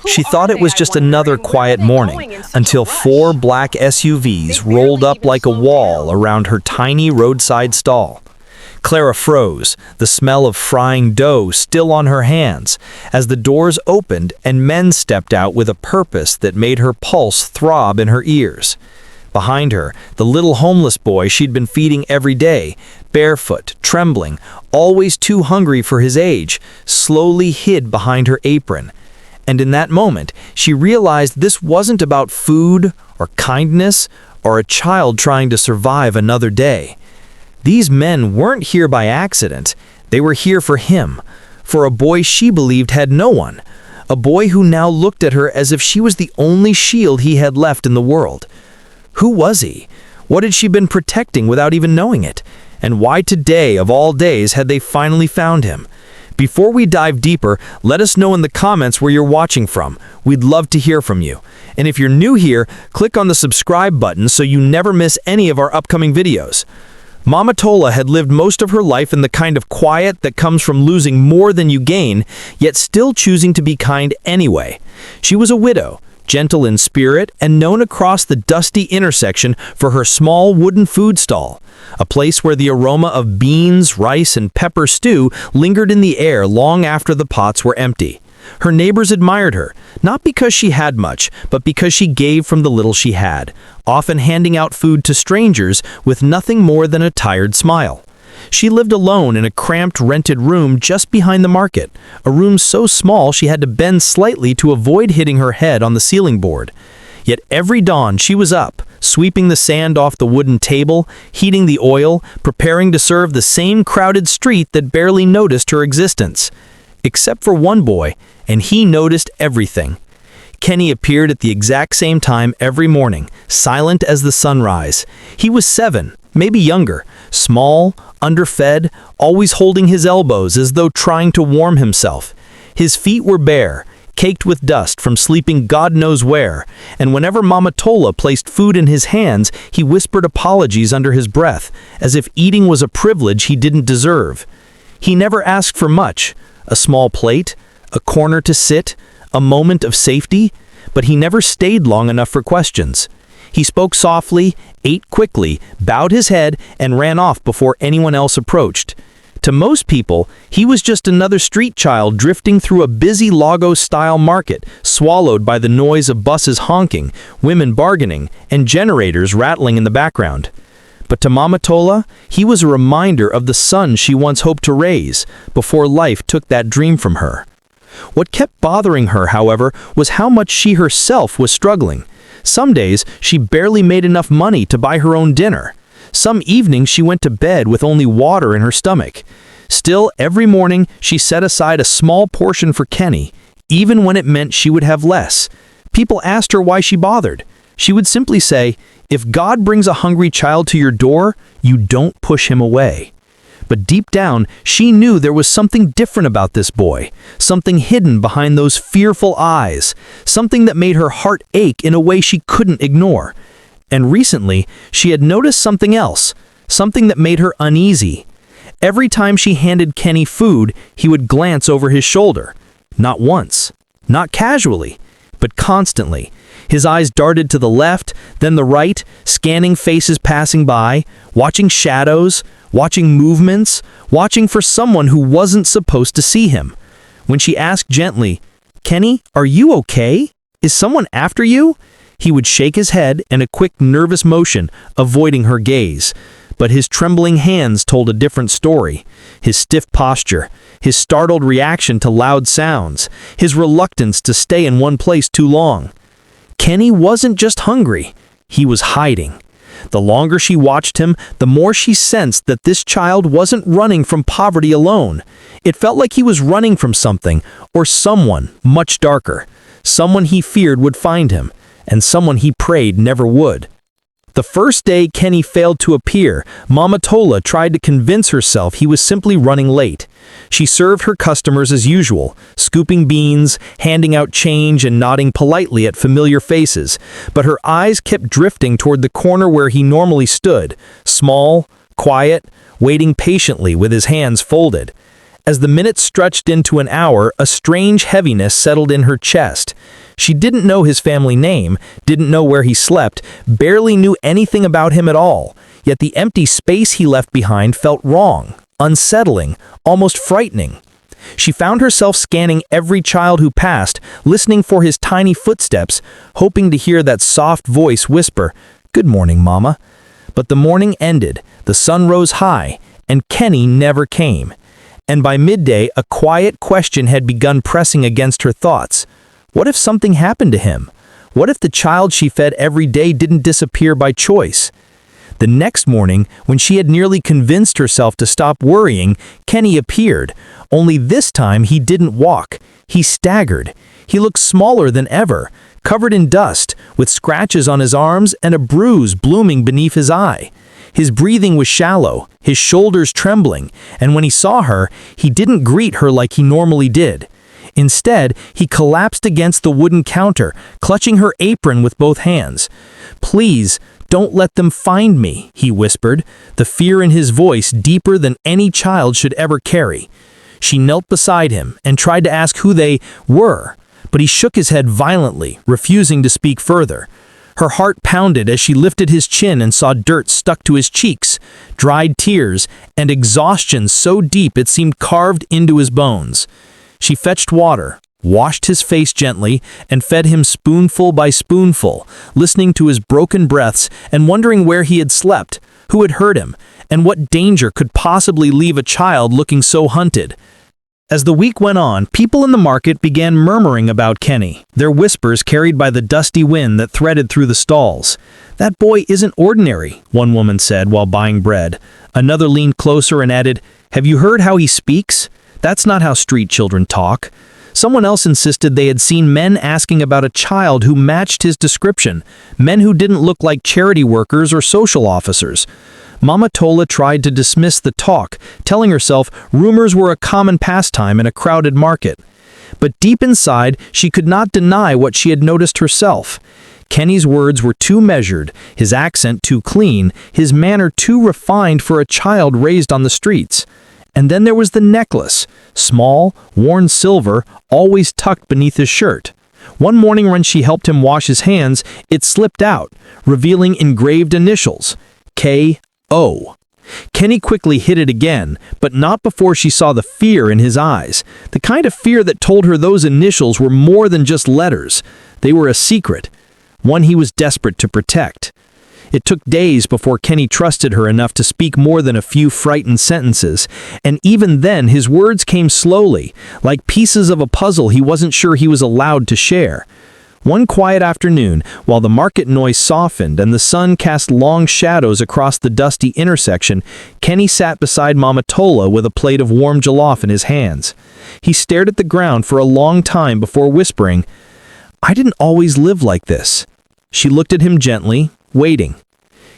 She thought it was just another quiet morning until 4 black SUVs rolled up like a wall around her tiny roadside stall. Clara froze, the smell of frying dough still on her hands, as the doors opened and men stepped out with a purpose that made her pulse throb in her ears. Behind her, the little homeless boy she'd been feeding every day, barefoot, trembling, always too hungry for his age, slowly hid behind her apron. And in that moment, she realized this wasn't about food or kindness or a child trying to survive another day. These men weren't here by accident. They were here for him, for a boy she believed had no one, a boy who now looked at her as if she was the only shield he had left in the world. Who was he? What had she been protecting without even knowing it? And why today, of all days, had they finally found him? Before we dive deeper, let us know in the comments where you're watching from. We'd love to hear from you. And if you're new here, click on the subscribe button so you never miss any of our upcoming videos. Mama Tola had lived most of her life in the kind of quiet that comes from losing more than you gain, yet still choosing to be kind anyway. She was a widow, gentle in spirit, and known across the dusty intersection for her small wooden food stall, a place where the aroma of beans, rice, and pepper stew lingered in the air long after the pots were empty. Her neighbors admired her, not because she had much, but because she gave from the little she had, often handing out food to strangers with nothing more than a tired smile. She lived alone in a cramped rented room just behind the market, a room so small she had to bend slightly to avoid hitting her head on the ceiling board. Yet every dawn she was up, sweeping the sand off the wooden table, heating the oil, preparing to serve the same crowded street that barely noticed her existence. Except for one boy, and he noticed everything. Kenny appeared at the exact same time every morning, silent as the sunrise. He was 7, maybe younger, small, underfed, always holding his elbows as though trying to warm himself. His feet were bare, caked with dust from sleeping God knows where, and whenever Mama Tola placed food in his hands, he whispered apologies under his breath, as if eating was a privilege he didn't deserve. He never asked for much, a small plate, a corner to sit, a moment of safety, but he never stayed long enough for questions. He spoke softly, ate quickly, bowed his head, and ran off before anyone else approached. To most people, he was just another street child drifting through a busy Lagos-style market, swallowed by the noise of buses honking, women bargaining, and generators rattling in the background. But to Mama Tola, he was a reminder of the son she once hoped to raise, before life took that dream from her. What kept bothering her, however, was how much she herself was struggling. Some days, she barely made enough money to buy her own dinner. Some evenings, she went to bed with only water in her stomach. Still, every morning, she set aside a small portion for Kenny, even when it meant she would have less. People asked her why she bothered. She would simply say, "If God brings a hungry child to your door, you don't push him away." But deep down, she knew there was something different about this boy, something hidden behind those fearful eyes, something that made her heart ache in a way she couldn't ignore. And recently, she had noticed something else, something that made her uneasy. Every time she handed Kenny food, he would glance over his shoulder. Not once, not casually, but constantly. His eyes darted to the left, then the right, scanning faces passing by, watching shadows, watching movements, watching for someone who wasn't supposed to see him. When she asked gently, "Kenny, are you okay? Is someone after you?" he would shake his head in a quick, nervous motion, avoiding her gaze. But his trembling hands told a different story. His stiff posture, his startled reaction to loud sounds, his reluctance to stay in one place too long. Kenny wasn't just hungry, he was hiding. The longer she watched him, the more she sensed that this child wasn't running from poverty alone. It felt like he was running from something, or someone much darker. Someone he feared would find him, and someone he prayed never would. The first day Kenny failed to appear, Mama Tola tried to convince herself he was simply running late. She served her customers as usual, scooping beans, handing out change, and nodding politely at familiar faces, but her eyes kept drifting toward the corner where he normally stood, small, quiet, waiting patiently with his hands folded. As the minutes stretched into an hour, a strange heaviness settled in her chest. She didn't know his family name, didn't know where he slept, barely knew anything about him at all. Yet the empty space he left behind felt wrong, unsettling, almost frightening. She found herself scanning every child who passed, listening for his tiny footsteps, hoping to hear that soft voice whisper, "Good morning, Mama." But the morning ended, the sun rose high, and Kenny never came. And by midday, a quiet question had begun pressing against her thoughts. What if something happened to him? What if the child she fed every day didn't disappear by choice? The next morning, when she had nearly convinced herself to stop worrying, Kenny appeared. Only this time he didn't walk. He staggered. He looked smaller than ever, covered in dust, with scratches on his arms and a bruise blooming beneath his eye. His breathing was shallow, his shoulders trembling, and when he saw her, he didn't greet her like he normally did. Instead, he collapsed against the wooden counter, clutching her apron with both hands. "Please, don't let them find me," he whispered, the fear in his voice deeper than any child should ever carry. She knelt beside him and tried to ask who they were, but he shook his head violently, refusing to speak further. Her heart pounded as she lifted his chin and saw dirt stuck to his cheeks, dried tears, and exhaustion so deep it seemed carved into his bones. She fetched water, washed his face gently, and fed him spoonful by spoonful, listening to his broken breaths and wondering where he had slept, who had hurt him, and what danger could possibly leave a child looking so hunted. As the week went on, people in the market began murmuring about Kenny, their whispers carried by the dusty wind that threaded through the stalls. "That boy isn't ordinary," one woman said while buying bread. Another leaned closer and added, "Have you heard how he speaks? That's not how street children talk." Someone else insisted they had seen men asking about a child who matched his description, men who didn't look like charity workers or social officers. Mama Tola tried to dismiss the talk, telling herself rumors were a common pastime in a crowded market. But deep inside, she could not deny what she had noticed herself. Kenny's words were too measured, his accent too clean, his manner too refined for a child raised on the streets. And then there was the necklace, small, worn silver, always tucked beneath his shirt. One morning when she helped him wash his hands, it slipped out, revealing engraved initials, K.O. Kenny quickly hid it again, but not before she saw the fear in his eyes, the kind of fear that told her those initials were more than just letters. They were a secret, one he was desperate to protect. It took days before Kenny trusted her enough to speak more than a few frightened sentences, and even then his words came slowly, like pieces of a puzzle he wasn't sure he was allowed to share. One quiet afternoon, while the market noise softened and the sun cast long shadows across the dusty intersection, Kenny sat beside Mama Tola with a plate of warm jollof in his hands. He stared at the ground for a long time before whispering, "I didn't always live like this." She looked at him gently, waiting.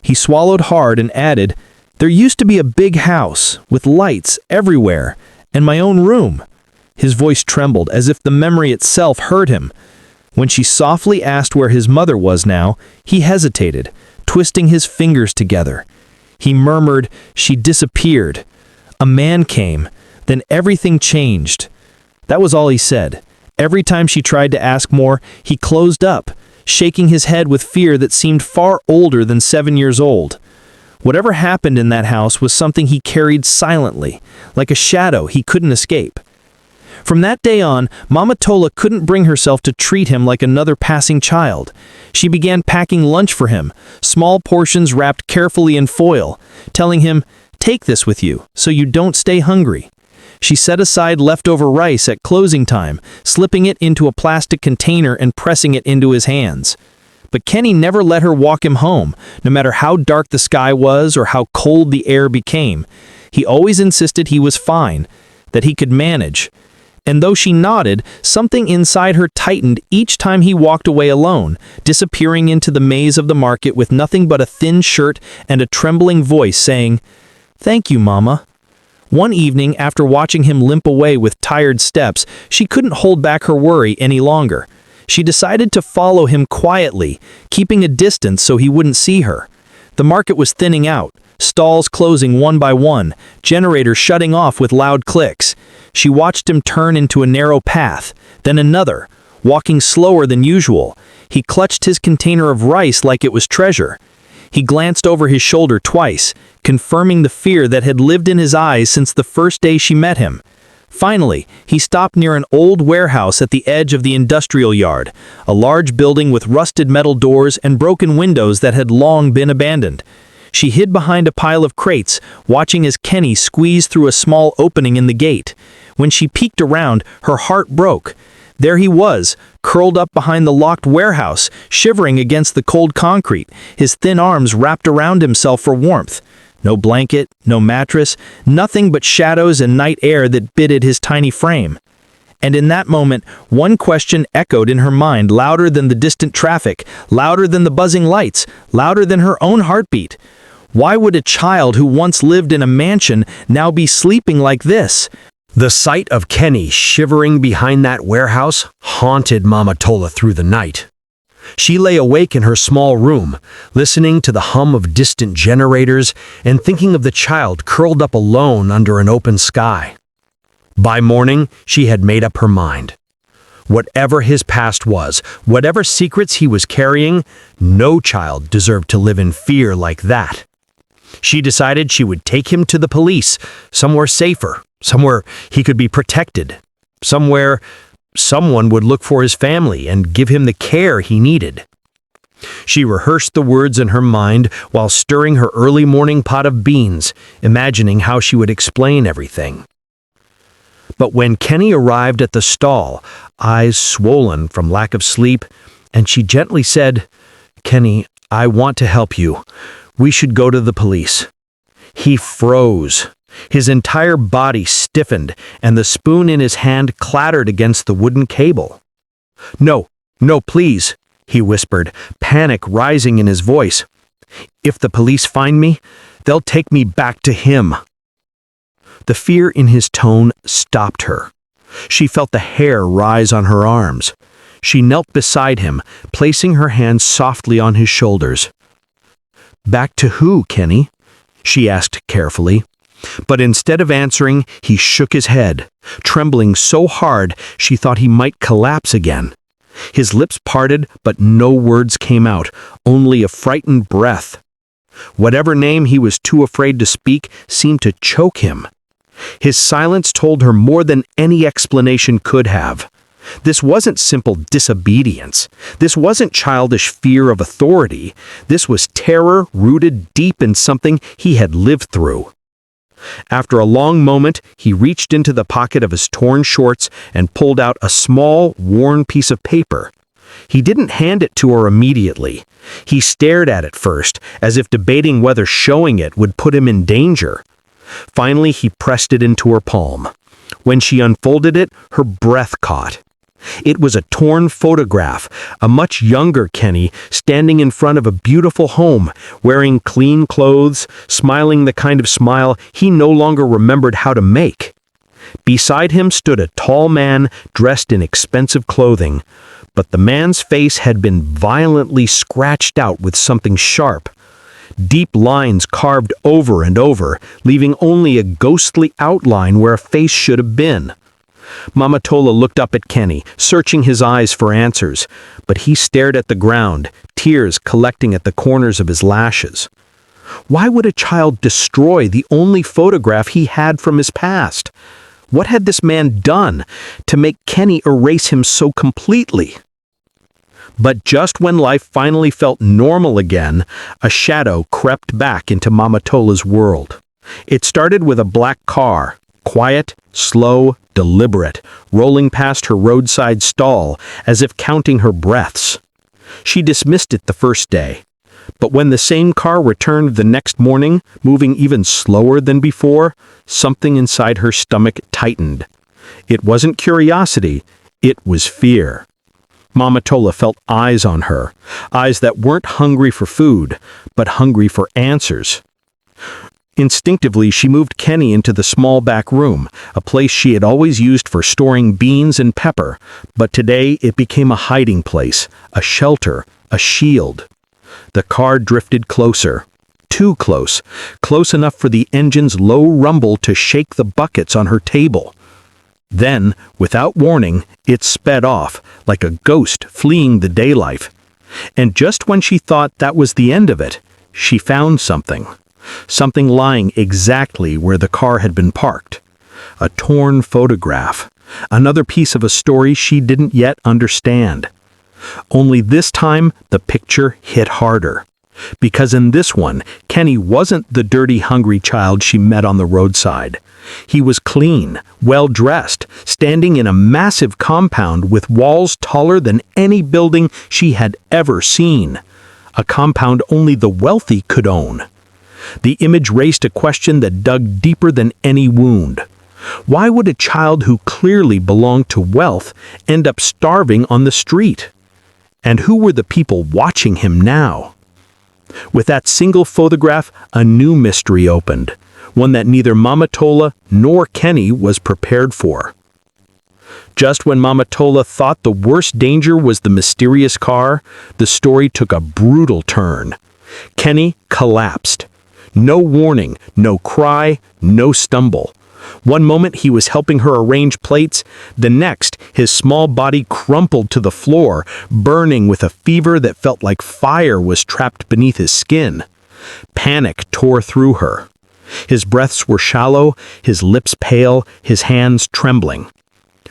He swallowed hard and added, "There used to be a big house, with lights everywhere, and my own room." His voice trembled, as if the memory itself hurt him. When she softly asked where his mother was now, he hesitated, twisting his fingers together. He murmured, "She disappeared. A man came, then everything changed." That was all he said. Every time she tried to ask more, he closed up, shaking his head with fear that seemed far older than 7 years old. Whatever happened in that house was something he carried silently, like a shadow he couldn't escape. From that day on, Mama Tola couldn't bring herself to treat him like another passing child. She began packing lunch for him, small portions wrapped carefully in foil, telling him, "Take this with you, so you don't stay hungry." She set aside leftover rice at closing time, slipping it into a plastic container and pressing it into his hands. But Kenny never let her walk him home, no matter how dark the sky was or how cold the air became. He always insisted he was fine, that he could manage. And though she nodded, something inside her tightened each time he walked away alone, disappearing into the maze of the market with nothing but a thin shirt and a trembling voice saying, "Thank you, Mama." One evening, after watching him limp away with tired steps, she couldn't hold back her worry any longer. She decided to follow him quietly, keeping a distance so he wouldn't see her. The market was thinning out, stalls closing one by one, generators shutting off with loud clicks. She watched him turn into a narrow path, then another, walking slower than usual. He clutched his container of rice like it was treasure. He glanced over his shoulder twice, confirming the fear that had lived in his eyes since the first day she met him. Finally, he stopped near an old warehouse at the edge of the industrial yard, a large building with rusted metal doors and broken windows that had long been abandoned. She hid behind a pile of crates, watching as Kenny squeezed through a small opening in the gate. When she peeked around, her heart broke. There he was, curled up behind the locked warehouse, shivering against the cold concrete, his thin arms wrapped around himself for warmth. No blanket, no mattress, nothing but shadows and night air that bitted his tiny frame. And in that moment, one question echoed in her mind louder than the distant traffic, louder than the buzzing lights, louder than her own heartbeat. Why would a child who once lived in a mansion now be sleeping like this? The sight of Kenny shivering behind that warehouse haunted Mama Tola through the night. She lay awake in her small room, listening to the hum of distant generators and thinking of the child curled up alone under an open sky. By morning, she had made up her mind. Whatever his past was, whatever secrets he was carrying, no child deserved to live in fear like that. She decided she would take him to the police, somewhere safer, somewhere he could be protected, somewhere someone would look for his family and give him the care he needed. She rehearsed the words in her mind while stirring her early morning pot of beans, imagining how she would explain everything. But when Kenny arrived at the stall, eyes swollen from lack of sleep, and she gently said, "Kenny, I want to help you. We should go to the police." He froze. His entire body stiffened, and the spoon in his hand clattered against the wooden cable. "No, no, please," he whispered, panic rising in his voice. "If the police find me, they'll take me back to him." The fear in his tone stopped her. She felt the hair rise on her arms. She knelt beside him, placing her hands softly on his shoulders. "Back to who, Kenny?" she asked carefully. But instead of answering, he shook his head, trembling so hard she thought he might collapse again. His lips parted, but no words came out, only a frightened breath. Whatever name he was too afraid to speak seemed to choke him. His silence told her more than any explanation could have. This wasn't simple disobedience. This wasn't childish fear of authority. This was terror rooted deep in something he had lived through. After a long moment, he reached into the pocket of his torn shorts and pulled out a small, worn piece of paper. He didn't hand it to her immediately. He stared at it first, as if debating whether showing it would put him in danger. Finally, he pressed it into her palm. When she unfolded it, her breath caught. It was a torn photograph, a much younger Kenny standing in front of a beautiful home, wearing clean clothes, smiling the kind of smile he no longer remembered how to make. Beside him stood a tall man dressed in expensive clothing, but the man's face had been violently scratched out with something sharp. Deep lines carved over and over, leaving only a ghostly outline where a face should have been. Mama Tola looked up at Kenny, searching his eyes for answers, but he stared at the ground, tears collecting at the corners of his lashes. Why would a child destroy the only photograph he had from his past? What had this man done to make Kenny erase him so completely? But just when life finally felt normal again, a shadow crept back into Mama Tola's world. It started with a black car, quiet, slow, deliberate, rolling past her roadside stall as if counting her breaths. She dismissed it the first day, but when the same car returned the next morning, moving even slower than before, something inside her stomach tightened. It wasn't curiosity, it was fear. Mama Tola felt eyes on her, eyes that weren't hungry for food, but hungry for answers. Instinctively, she moved Kenny into the small back room, a place she had always used for storing beans and pepper, but today it became a hiding place, a shelter, a shield. The car drifted closer, too close, close enough for the engine's low rumble to shake the buckets on her table. Then, without warning, it sped off, like a ghost fleeing the day life. And just when she thought that was the end of it, she found something. Something lying exactly where the car had been parked. A torn photograph. Another piece of a story she didn't yet understand. Only this time, the picture hit harder. Because in this one, Kenny wasn't the dirty, hungry child she met on the roadside. He was clean, well-dressed, standing in a massive compound with walls taller than any building she had ever seen. A compound only the wealthy could own. The image raised a question that dug deeper than any wound. Why would a child who clearly belonged to wealth end up starving on the street? And who were the people watching him now? With that single photograph, a new mystery opened, one that neither Mama Tola nor Kenny was prepared for. Just when Mama Tola thought the worst danger was the mysterious car, the story took a brutal turn. Kenny collapsed. No warning, no cry, no stumble. One moment he was helping her arrange plates, the next his small body crumpled to the floor, burning with a fever that felt like fire was trapped beneath his skin. Panic tore through her. His breaths were shallow, his lips pale, his hands trembling.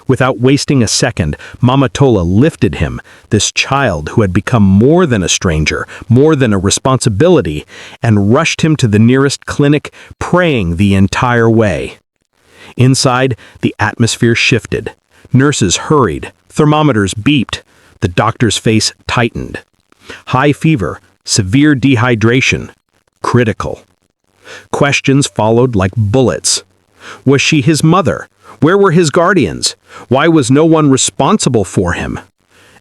Without wasting a second, Mama Tola lifted him, this child who had become more than a stranger, more than a responsibility, and rushed him to the nearest clinic, praying the entire way. Inside, the atmosphere shifted. Nurses hurried, thermometers beeped, the doctor's face tightened. High fever, severe dehydration, critical. Questions followed like bullets. Was she his mother? Where were his guardians? Why was no one responsible for him?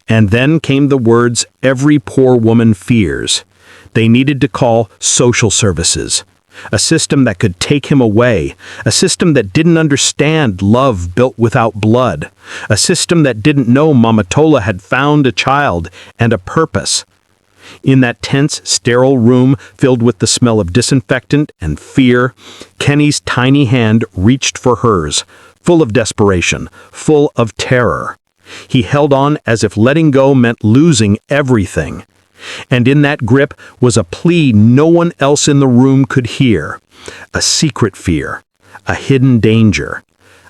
And then came the words every poor woman fears. They needed to call social services. A system that could take him away. A system that didn't understand love built without blood. A system that didn't know Mama Tola had found a child and a purpose. In that tense, sterile room filled with the smell of disinfectant and fear, Kenny's tiny hand reached for hers, full of desperation, full of terror. He held on as if letting go meant losing everything. And in that grip was a plea no one else in the room could hear. A secret fear, a hidden danger,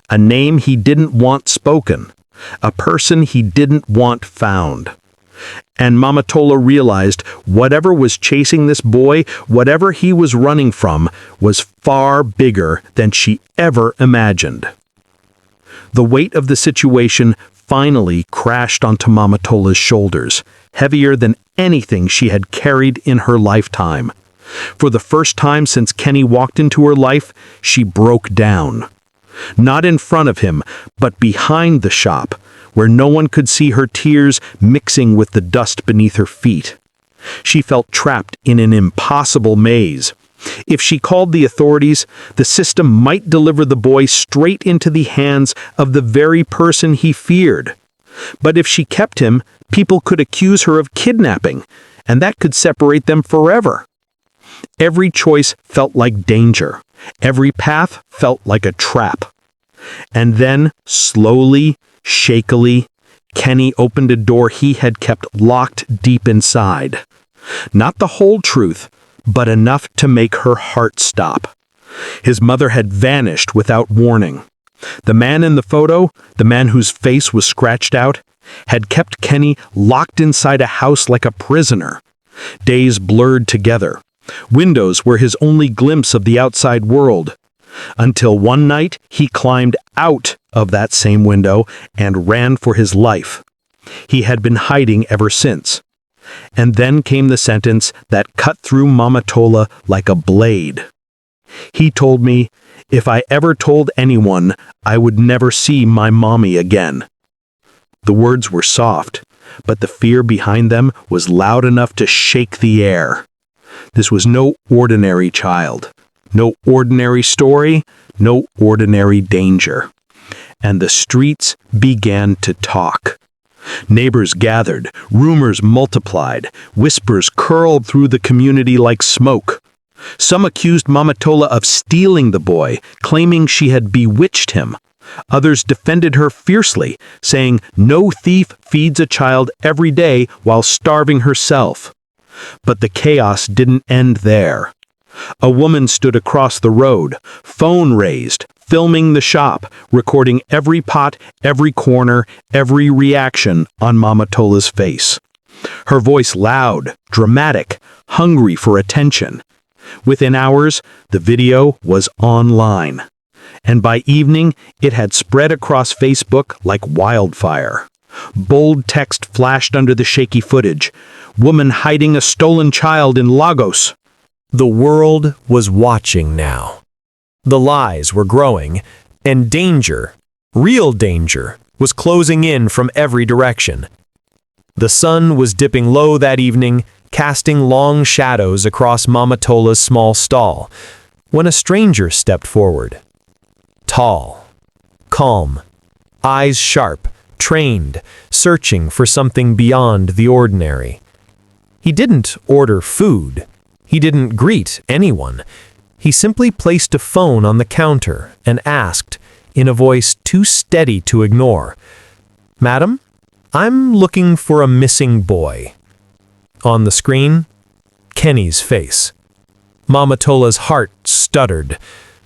a name he didn't want spoken, a person he didn't want found. And Mama Tola realized whatever was chasing this boy, whatever he was running from, was far bigger than she ever imagined. The weight of the situation finally crashed onto Mama Tola's shoulders, heavier than anything she had carried in her lifetime. For the first time since Kenny walked into her life, she broke down. Not in front of him, but behind the shop, where no one could see her tears mixing with the dust beneath her feet. She felt trapped in an impossible maze. If she called the authorities, the system might deliver the boy straight into the hands of the very person he feared. But if she kept him, people could accuse her of kidnapping, and that could separate them forever. Every choice felt like danger. Every path felt like a trap. And then, slowly, shakily, Kenny opened a door he had kept locked deep inside. Not the whole truth, but enough to make her heart stop. His mother had vanished without warning. The man in the photo, the man whose face was scratched out, had kept Kenny locked inside a house like a prisoner. Days blurred together. Windows were his only glimpse of the outside world. Until one night, he climbed out of that same window and ran for his life. He had been hiding ever since. And then came the sentence that cut through Mama Tola like a blade. He told me, if I ever told anyone, I would never see my mommy again. The words were soft, but the fear behind them was loud enough to shake the air. This was no ordinary child, no ordinary story, no ordinary danger. And the streets began to talk. Neighbors gathered, rumors multiplied, whispers curled through the community like smoke. Some accused Mama Tola of stealing the boy, claiming she had bewitched him. Others defended her fiercely, saying no thief feeds a child every day while starving herself. But the chaos didn't end there. A woman stood across the road, phone raised, filming the shop, recording every pot, every corner, every reaction on Mama Tola's face. Her voice loud, dramatic, hungry for attention. Within hours, the video was online. And by evening, it had spread across Facebook like wildfire. Bold text flashed under the shaky footage. Woman hiding a stolen child in Lagos. The world was watching now. The lies were growing, and danger, real danger, was closing in from every direction. The sun was dipping low that evening, casting long shadows across Mama Tola's small stall, when a stranger stepped forward. Tall, calm, eyes sharp, trained, searching for something beyond the ordinary. He didn't order food. He didn't greet anyone. He simply placed a phone on the counter and asked, in a voice too steady to ignore, "Madam, I'm looking for a missing boy." On the screen, Kenny's face. Mama Tola's heart stuttered.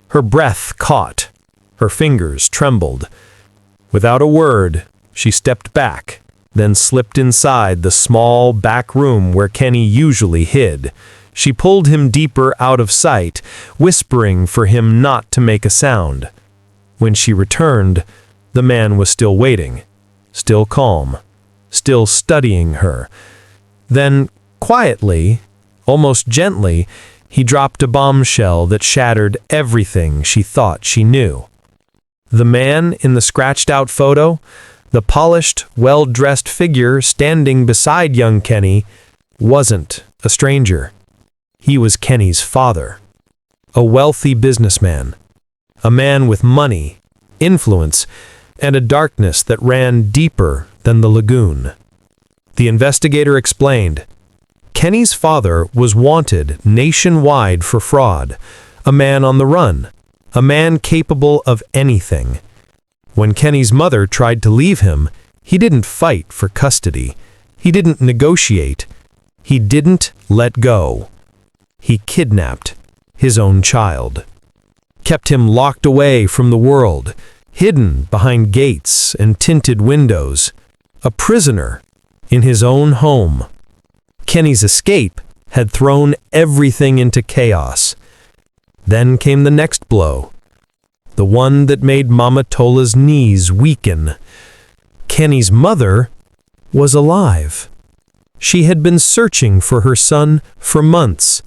Her breath caught. Her fingers trembled. Without a word, she stepped back, then slipped inside the small back room where Kenny usually hid. She pulled him deeper out of sight, whispering for him not to make a sound. When she returned, the man was still waiting, still calm, still studying her. Then, quietly, almost gently, he dropped a bombshell that shattered everything she thought she knew. The man in the scratched-out photo, the polished, well-dressed figure standing beside young Kenny, wasn't a stranger. He was Kenny's father, a wealthy businessman, a man with money, influence, and a darkness that ran deeper than the lagoon. The investigator explained, Kenny's father was wanted nationwide for fraud, a man on the run, a man capable of anything. When Kenny's mother tried to leave him, he didn't fight for custody. He didn't negotiate. He didn't let go. He kidnapped his own child, kept him locked away from the world, hidden behind gates and tinted windows, a prisoner in his own home. Kenny's escape had thrown everything into chaos. Then came the next blow, the one that made Mama Tola's knees weaken. Kenny's mother was alive. She had been searching for her son for months,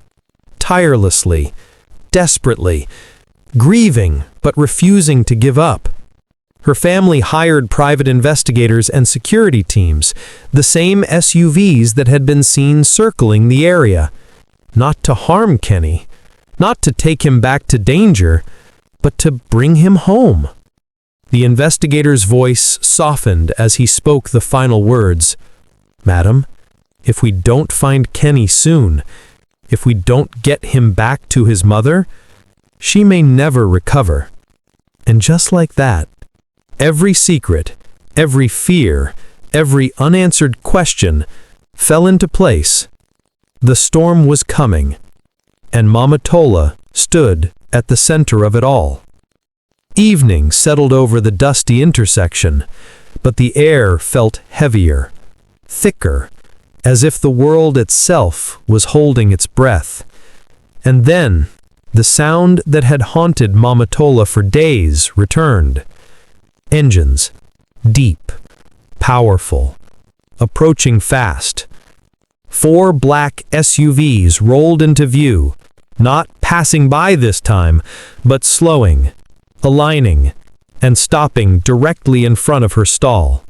tirelessly, desperately, grieving but refusing to give up. Her family hired private investigators and security teams, the same SUVs that had been seen circling the area, not to harm Kenny, not to take him back to danger, but to bring him home. The investigator's voice softened as he spoke the final words. "Madam, if we don't find Kenny soon, if we don't get him back to his mother, she may never recover." And just like that, every secret, every fear, every unanswered question fell into place. The storm was coming, and Mama Tola stood at the center of it all. Evening settled over the dusty intersection, but the air felt heavier, thicker, as if the world itself was holding its breath. And then, the sound that had haunted Mama Tola for days returned. Engines, deep, powerful, approaching fast. 4 black SUVs rolled into view, not passing by this time, but slowing, aligning, and stopping directly in front of her stall.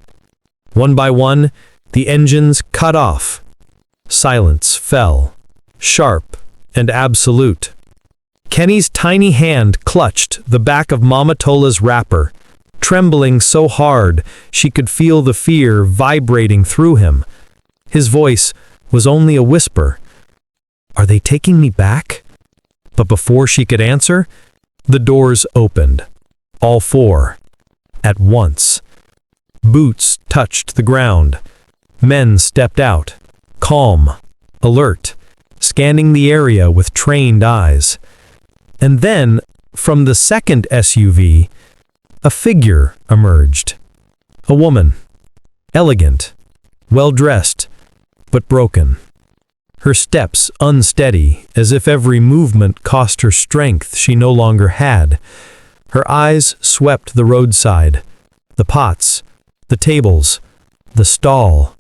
One by one, the engines cut off. Silence fell, sharp and absolute. Kenny's tiny hand clutched the back of Mama Tola's wrapper, trembling so hard she could feel the fear vibrating through him. His voice was only a whisper. "Are they taking me back?" But before she could answer, the doors opened. All 4. At once. Boots touched the ground. Men stepped out, calm, alert, scanning the area with trained eyes. And then, from the second SUV, a figure emerged. A woman. Elegant, well-dressed, but broken. Her steps unsteady, as if every movement cost her strength she no longer had. Her eyes swept the roadside, the pots, the tables, the stall.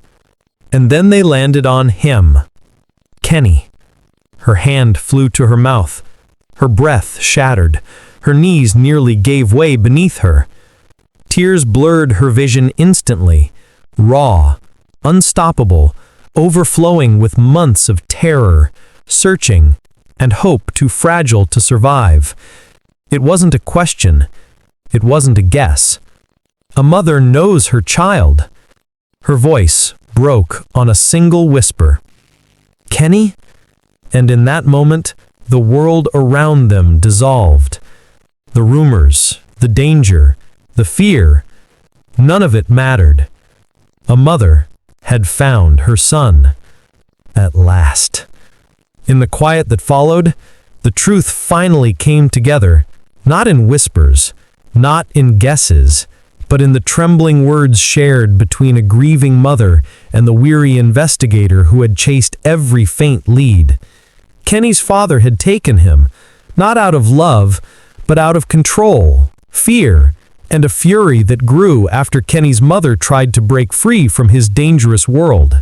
And then they landed on him, Kenny. Her hand flew to her mouth. Her breath shattered. Her knees nearly gave way beneath her. Tears blurred her vision instantly, raw, unstoppable, overflowing with months of terror, searching, and hope too fragile to survive. It wasn't a question. It wasn't a guess. A mother knows her child. Her voice broke on a single whisper. Kenny? And in that moment, the world around them dissolved. The rumors, the danger, the fear, none of it mattered. A mother had found her son. At last. In the quiet that followed, the truth finally came together, not in whispers, not in guesses, but in the trembling words shared between a grieving mother and the weary investigator who had chased every faint lead. Kenny's father had taken him, not out of love, but out of control, fear, and a fury that grew after Kenny's mother tried to break free from his dangerous world.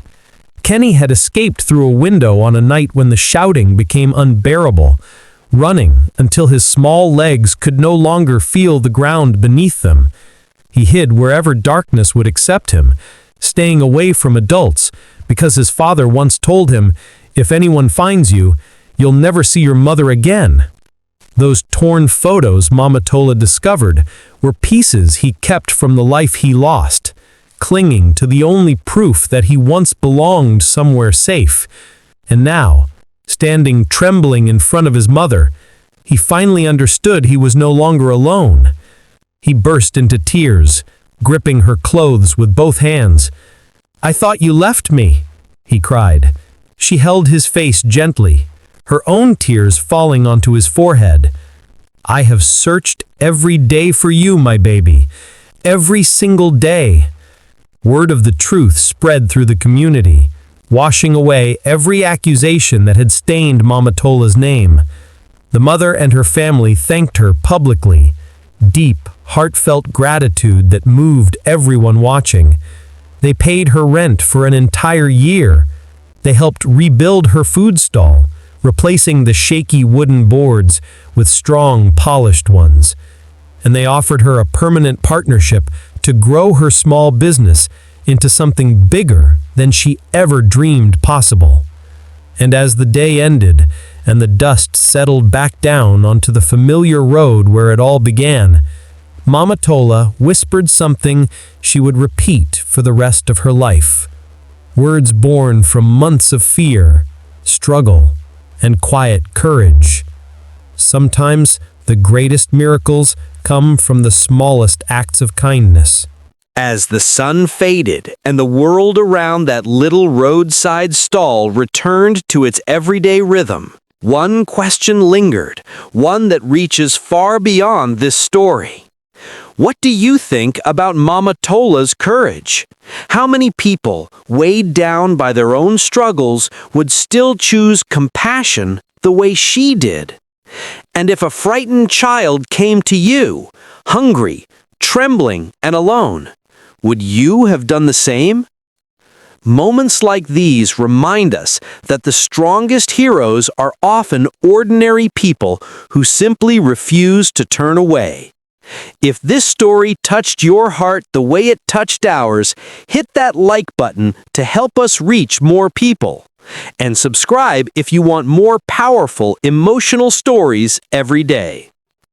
Kenny had escaped through a window on a night when the shouting became unbearable, running until his small legs could no longer feel the ground beneath them. He hid wherever darkness would accept him, staying away from adults, because his father once told him, "If anyone finds you, you'll never see your mother again." Those torn photos Mama Tola discovered were pieces he kept from the life he lost, clinging to the only proof that he once belonged somewhere safe. And now, standing trembling in front of his mother, he finally understood he was no longer alone. He burst into tears, gripping her clothes with both hands. "I thought you left me," he cried. She held his face gently, her own tears falling onto his forehead. "I have searched every day for you, my baby. Every single day." Word of the truth spread through the community, washing away every accusation that had stained Mama Tola's name. The mother and her family thanked her publicly, deep, heartfelt gratitude that moved everyone watching. They paid her rent for an entire year. They helped rebuild her food stall, replacing the shaky wooden boards with strong, polished ones. And they offered her a permanent partnership to grow her small business into something bigger than she ever dreamed possible. And as the day ended and the dust settled back down onto the familiar road where it all began, Mama Tola whispered something she would repeat for the rest of her life. Words born from months of fear, struggle, and quiet courage. Sometimes the greatest miracles come from the smallest acts of kindness. As the sun faded and the world around that little roadside stall returned to its everyday rhythm, one question lingered, one that reaches far beyond this story. What do you think about Mama Tola's courage? How many people, weighed down by their own struggles, would still choose compassion the way she did? And if a frightened child came to you, hungry, trembling, and alone, would you have done the same? Moments like these remind us that the strongest heroes are often ordinary people who simply refuse to turn away. If this story touched your heart the way it touched ours, hit that like button to help us reach more people. And subscribe if you want more powerful, emotional stories every day.